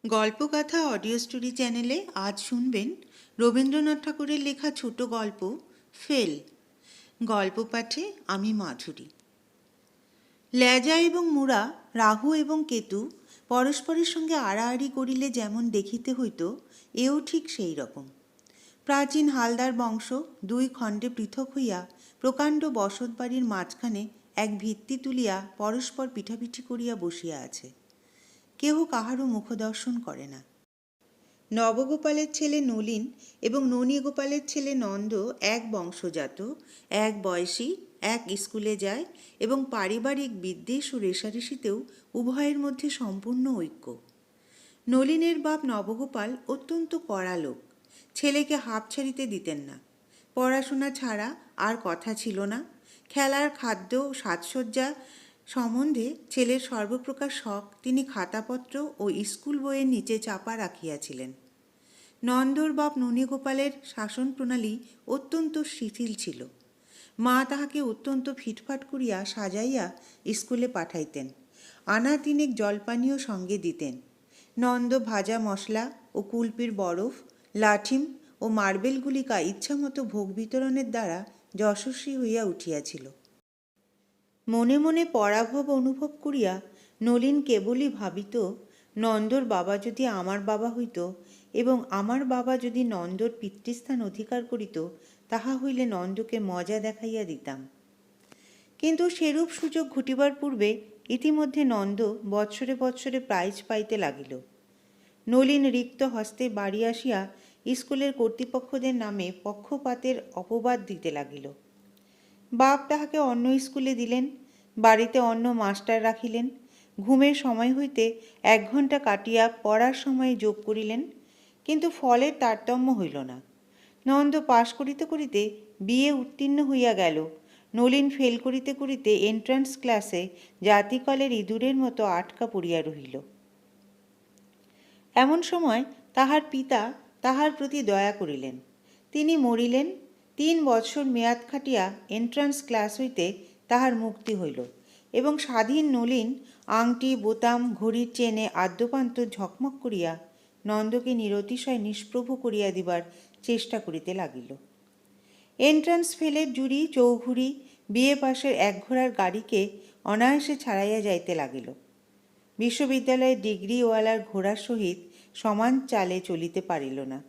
গল্পকথা audio story চ্যানেলে আজ শুনবেন রবীন্দ্রনাথ ঠাকুরের লেখা ছোট গল্প ফেল। গল্প পাঠে আমি মাধুরী। লেজা এবং মুড়া, রাহু এবং কেতু পরস্পরের সঙ্গে আড়াআড়ি করিলে যেমন দেখিতে হইত, এও ঠিক সেই রকম। প্রাচীন হালদার বংশ দুই খণ্ডে পৃথক হইয়া প্রকাণ্ড বসতবাড়ির মাঝখানে এক ভিত্তি তুলিয়া পরস্পর পিঠাপিঠি করিয়া বসিয়া আছে। কেহ কাহারও মুখদর্শন করে না। নবগোপালের ছেলে নলিন এবং ননীগোপালের ছেলে নন্দ এক বংশজাত, এক বয়সী, এক স্কুলে যায় এবং পারিবারিক বিদ্বেষ ও রেষারেষিতেও উভয়ের মধ্যে সম্পূর্ণ ঐক্য। নলিনের বাপ নবগোপাল অত্যন্ত কড়া লোক, ছেলেকে হাঁপ ছাড়িতে দিতেন না। পড়াশোনা ছাড়া আর কথা ছিল না। খেলার, খাদ্য, সাজসজ্জা সম্বন্ধে ছেলের সর্বপ্রকার শখ তিনি খাতাপত্র ও স্কুল বইয়ের নিচে চাপা রাখিয়াছিলেন। নন্দর বাপ ননীগোপালের শাসন প্রণালী অত্যন্ত শিথিল ছিল। মা তাহাকে অত্যন্ত ফিটফাট করিয়া সাজাইয়া স্কুলে পাঠাইতেন। আনা তিনেক জলপানীয় সঙ্গে দিতেন। নন্দ ভাজা মশলা ও কুলপির বরফ, লাঠিম ও মার্বেলগুলিকা ইচ্ছামতো ভোগ বিতরণের দ্বারা যশস্বী হইয়া উঠিয়াছিল। মনে মনে পরাভব অনুভব করিয়া নলিন কেবলই ভাবিত, নন্দর বাবা যদি আমার বাবা হইত এবং আমার বাবা যদি নন্দর পিতৃস্থান অধিকার করিত, তাহা হইলে নন্দকে মজা দেখাইয়া দিতাম। কিন্তু সেরূপ সুযোগ ঘটিবার পূর্বে ইতিমধ্যে নন্দ বৎসরে বৎসরে প্রাইজ পাইতে লাগিল। নলিন রিক্ত হস্তে বাড়ি আসিয়া স্কুলের কর্তৃপক্ষদের নামে পক্ষপাতের অপবাদ দিতে লাগিল। বাপ তাহাকে অন্য স্কুলে দিলেন, বাড়িতে অন্য মাস্টার রাখিলেন, ঘুমের সময় হইতে 1 ঘণ্টা কাটিয়া পড়ার সময় যোগ করিলেন, কিন্তু ফলের তারতম্য হইল না। নন্দ পাশ করিতে করিতে বিএ উত্তীর্ণ হইয়া গেল, নলিন ফেল করিতে করিতে এন্ট্রান্স ক্লাসে জাতিকলের ইঁদুরের মতো আটকা পড়িয়া রহিল। এমন সময় তাহার পিতা তাহার প্রতি দয়া করিলেন। তিনি মরিলেন। 3 বৎসর মেয়াদ খাটিয়া এন্ট্রান্স ক্লাস হইতে তাহার মুক্তি হইল এবং স্বাধীন নলিন আংটি, বোতাম, ঘড়ির চেনে আদ্যপান্ত ঝকমক করিয়া নন্দকে নিরতিশয় নিষ্প্রভ করিয়া দিবার চেষ্টা করিতে লাগিল। এন্ট্রান্স ফেলের জুড়ি চৌঘুড়ি বিএ পাশের 1 ঘোড়ার গাড়িকে অনায়াসে ছাড়াইয়া যাইতে লাগিল। বিশ্ববিদ্যালয়ের ডিগ্রিওয়ালার ঘোড়ার সহিত সমান চালে চলিতে পারিল না।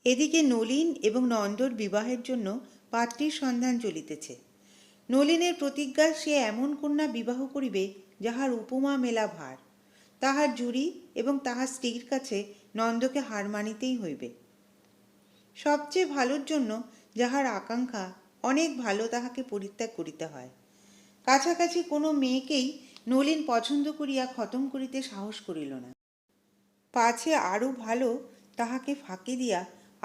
এদিকে নলিন এবং নন্দর বিবাহের জন্য পাত্রীর সন্ধান চলিতেছে। নলিনের প্রতিজ্ঞা, সে এমন কন্যা বিবাহ করিবে যাহার উপমা মেলা ভার। তাহার জুড়ি এবং তাহার স্ত্রীর কাছে নন্দকে হার মানিতেই হইবে। সবচেয়ে ভালোর জন্য যাহার আকাঙ্ক্ষা, অনেক ভালো তাহাকে পরিত্যাগ করিতে হয়। কাছাকাছি কোনো মেয়েকেই নলিন পছন্দ করিয়া খতম করিতে সাহস করিল না। পাছে আরও ভালো তাহাকে ফাঁকি দিয়া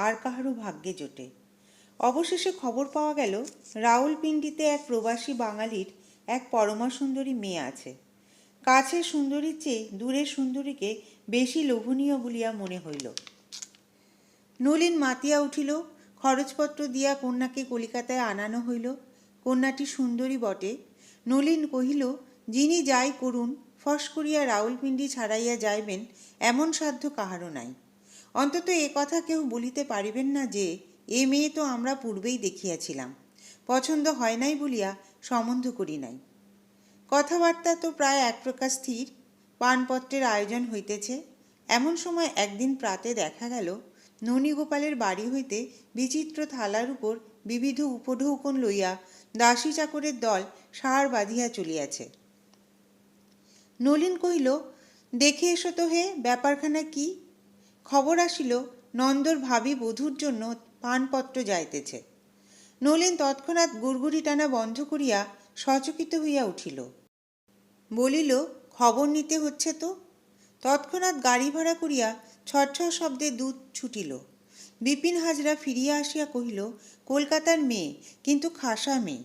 আর কাহারও ভাগ্যে জোটে। অবশেষে খবর পাওয়া গেল, রাউলপিন্ডিতে এক প্রবাসী বাঙালির এক পরমা সুন্দরী মেয়ে আছে। কাছের সুন্দরীর চেয়ে দূরের সুন্দরীকে বেশি লোভনীয় বলিয়া মনে হইল। নলিন মাতিয়া উঠিল। খরচপত্র দিয়া কন্যাকে কলিকাতায় আনানো হইল। কন্যাটি সুন্দরী বটে। নলিন কহিল, যিনি যাই করুন, ফস করিয়া রাউলপিন্ডি ছাড়াইয়া যাইবেন এমন সাধ্য কাহারও নাই। অন্তত এ কথা কেউ বলিতে পারিবেন না যে, এ মেয়ে তো আমরা পূর্বেই দেখিয়াছিলাম, পছন্দ হয় নাই বলিয়া সম্বন্ধ করি নাই। কথাবার্তা তো প্রায় এক প্রকার স্থির। পানপত্রের আয়োজন হইতেছে। এমন সময় একদিন প্রাতে দেখা গেল, ননীগোপালের বাড়ি হইতে বিচিত্র থালার উপর বিবিধ উপঢৌকন লইয়া দাসী চাকরের দল সার বাঁধিয়া চলিয়াছে। নলিন কহিল, দেখে এসো তো হে, ব্যাপারখানা কি? খবর আসিল, নন্দর ভাবী বধূর জন্য পানপত্র যাইতেছে। নলিন তৎক্ষণাৎ গুড়গুড়ি টানা বন্ধ করিয়া সচকিত হইয়া উঠিল। বলিল, খবর নিতে হচ্ছে তো। তৎক্ষণাৎ গাড়ি ভাড়া করিয়া ছটছট শব্দে দূত ছুটিল। বিপিন হাজরা ফিরিয়া আসিয়া কহিল, কলকাতার মেয়ে, কিন্তু খাসা মেয়ে।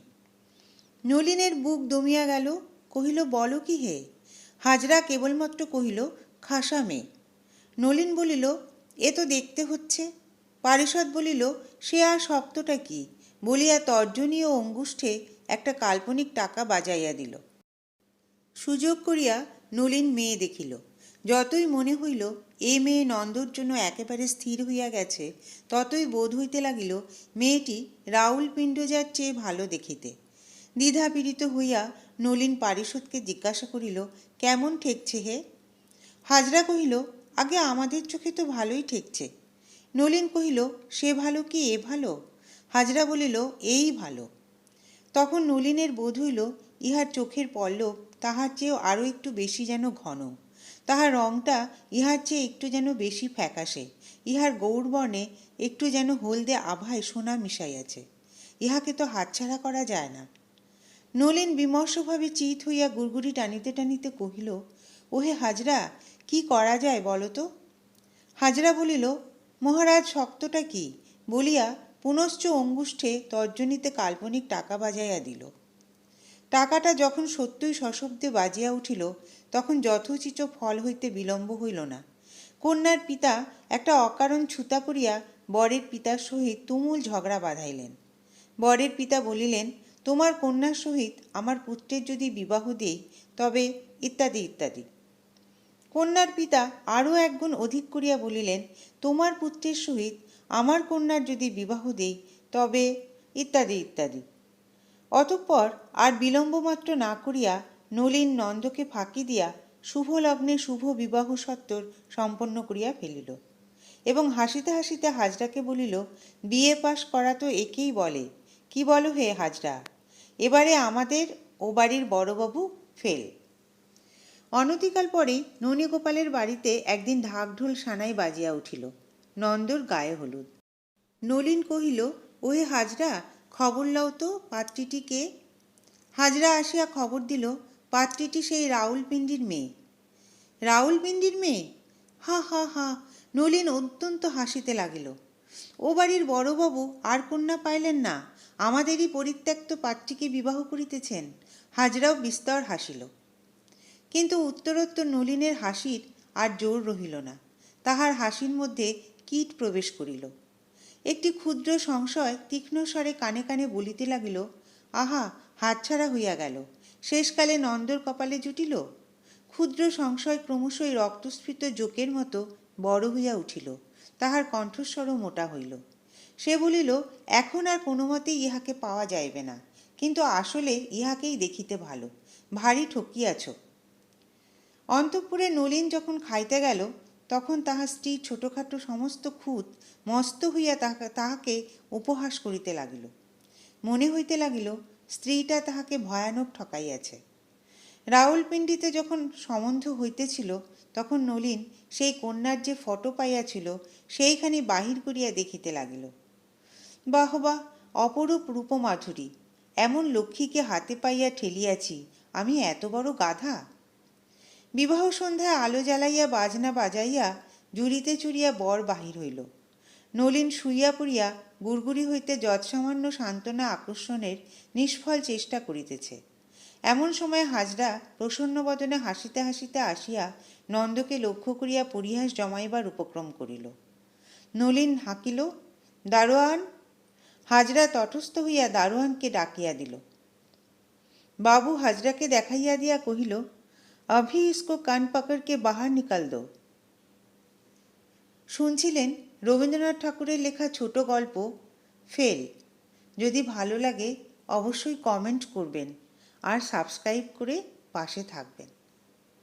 নলিনের বুক দমিয়া গেল। কহিল, বলো কি হে? হাজরা কেবলমাত্র কহিল, খাসা মেয়ে। নলিন বলিল, এ তো দেখতে হচ্ছে। পারিষদ বলিল, সে আর শক্তটা কি, বলিয়া তর্জনী ও অঙ্গুষ্ঠে একটা কাল্পনিক টাকা বাজাইয়া দিল। সুযোগ করিয়া নলিন মেয়ে দেখিল। যতই মনে হইল এ মেয়ে নন্দর জন্য একেবারে স্থির হইয়া গেছে, ততই বোধ হইতে লাগিল মেয়েটি রাউল পিণ্ডজার চেয়ে ভালো দেখিতে। দ্বিধাপীড়িত হইয়া নলিন পারিষদকে জিজ্ঞাসা করিল, কেমন ঠেকছে হে? হাজরা কহিল, আগে আমাদের চোখে তো ভালোই ঠেকছে। নলিন কহিল, সে ভালো কি এ ভালো? হাজরা বলিল, এই ভালো। তখন নলিনের বোধ হইল ইহার চোখের পল্লব তাহার চেয়েও আরও একটু বেশি যেন ঘন, তাহার রংটা ইহার চেয়ে একটু যেন বেশি ফ্যাকাশে, ইহার গৌরবর্ণে একটু যেন হলদে আভায় সোনা মিশাইয়াছে। ইহাকে তো হাতছাড়া করা যায় না। নলিন বিমর্ষভাবে চিত হইয়া গুড়গুড়ি টানিতে টানিতে কহিল, ওহে হাজরা, কি করা যায় বলো তো? হাজরা বলিল, মহারাজ শক্তটা কি বলিয়া পুনশ্চ অঙ্গুষ্ঠে তর্জনীতে কাল্পনিক টাকা বাজাইয়া দিল। টাকাটা যখন সত্যই সশব্দে বাজিয়া উঠিল, তখন যথোচিত ফল হইতে বিলম্ব হইল না। কন্যার পিতা একটা অকারণ ছুতা করিয়া বরের পিতার সহিত তুমুল ঝগড়া বাঁধাইলেন। বরের পিতা বলিলেন, তোমার কন্যার সহিত আমার পুত্রের যদি বিবাহ দেই তবে ইত্যাদি ইত্যাদি। কন্যার পিতা আরও একগুণ অধিক করিয়া বলিলেন, তোমার পুত্রের সহিত আমার কন্যার যদি বিবাহ দেই তবে ইত্যাদি ইত্যাদি। অতঃপর আর বিলম্বমাত্র না করিয়া নলিন নন্দকে ফাঁকি দিয়া শুভ লগ্নে শুভ বিবাহ সত্তর সম্পন্ন করিয়া ফেলিল এবং হাসিতে হাসিতে হাজরাকে বলিল, বিয়ে পাশ করা তো একেই বলে। কি বলো হে হাজরা? এবারে আমাদের ও বাড়ির বড়বাবু ফেল। অনতিকাল পরেই ননীগোপালের বাড়িতে একদিন ঢাকঢোল সানাই বাজিয়া উঠিল। নন্দর গায়ে হলুদ। নলিন কহিল, ওহে হাজরা, খবর লও তো পাত্রীটি কে? হাজরা আসিয়া খবর দিল, পাত্রীটি সেই রাউলপিণ্ডির মেয়ে। রাউলপিণ্ডির মেয়ে? হা হা হা। নলিন অত্যন্ত হাসিতে লাগিল। ও বাড়ির বড়বাবু আর কন্যা পাইলেন না, আমাদেরই পরিত্যক্ত পাত্রীকে বিবাহ করিতেছেন। হাজরাও বিস্তর হাসিল। কিন্তু উত্তরোত্তর নলিনের হাসির আর জোর রহিল না। তাহার হাসির মধ্যে কীট প্রবেশ করিল। একটি ক্ষুদ্র সংশয় তীক্ষ্ণ স্বরে কানে কানে বলিতে লাগিল, আহা, হাতছাড়া হইয়া গেল, শেষকালে নন্দর কপালে জুটিল। ক্ষুদ্র সংশয় ক্রমশই রক্তস্ফীত জোকের মতো বড় হইয়া উঠিল। তাহার কণ্ঠস্বরও মোটা হইল। সে বলিল, এখন আর কোনো মতেই ইহাকে পাওয়া যাইবে না, কিন্তু আসলে ইহাকেই দেখিতে ভালো, ভারী ঠকিয়াছ। অন্তঃপুরে নলিন যখন খাইতে গেল, তখন তাহার স্ত্রী ছোটোখাটো সমস্ত খুঁত মস্ত হইয়া তাহাকে উপহাস করিতে লাগিল। মনে হইতে লাগিল স্ত্রীটা তাহাকে ভয়ানক ঠকাইয়াছে। রাউলপিণ্ডিতে যখন সম্বন্ধ হইতেছিল, তখন নলিন সেই কন্যার যে ফটো পাইয়াছিল সেইখানি বাহির করিয়া দেখিতে লাগিল। বাহ বাহ, অপরূপ রূপমাধুরী, এমন লক্ষ্মীকে হাতে পাইয়া ঠেলিয়াছি, আমি এত বড় গাধা। বিবাহ সন্ধ্যায় আলো জ্বালাইয়া বাজনা বাজাইয়া জুড়িতে চুরিয়া বর বাহির হইল। নলিন শুইয়া পড়িয়া গুড়গুড়ি হইতে যৎসামান্য সান্ত্বনা আকর্ষণের নিষ্ফল চেষ্টা করিতেছে। এমন সময় হাজরা প্রসন্ন বদনে হাসিতে হাসিতে আসিয়া নন্দকে লক্ষ্য করিয়া পরিহাস জমাইবার উপক্রম করিল। নলিন হাঁকিল, দারোয়ান। হাজরা তটস্থ হইয়া দারোয়ানকে ডাকিয়া দিল। বাবু হাজরাকে দেখাইয়া দিয়া কহিল, अभी इसको कान पकड़ के बाहर निकाल दो। শুনছিলেন রবীন্দ্রনাথ ঠাকুরের লেখা ছোট গল্প ফেল। যদি ভালো লাগে অবশ্যই কমেন্ট করবেন আর সাবস্ক্রাইব করে পাশে থাকবেন।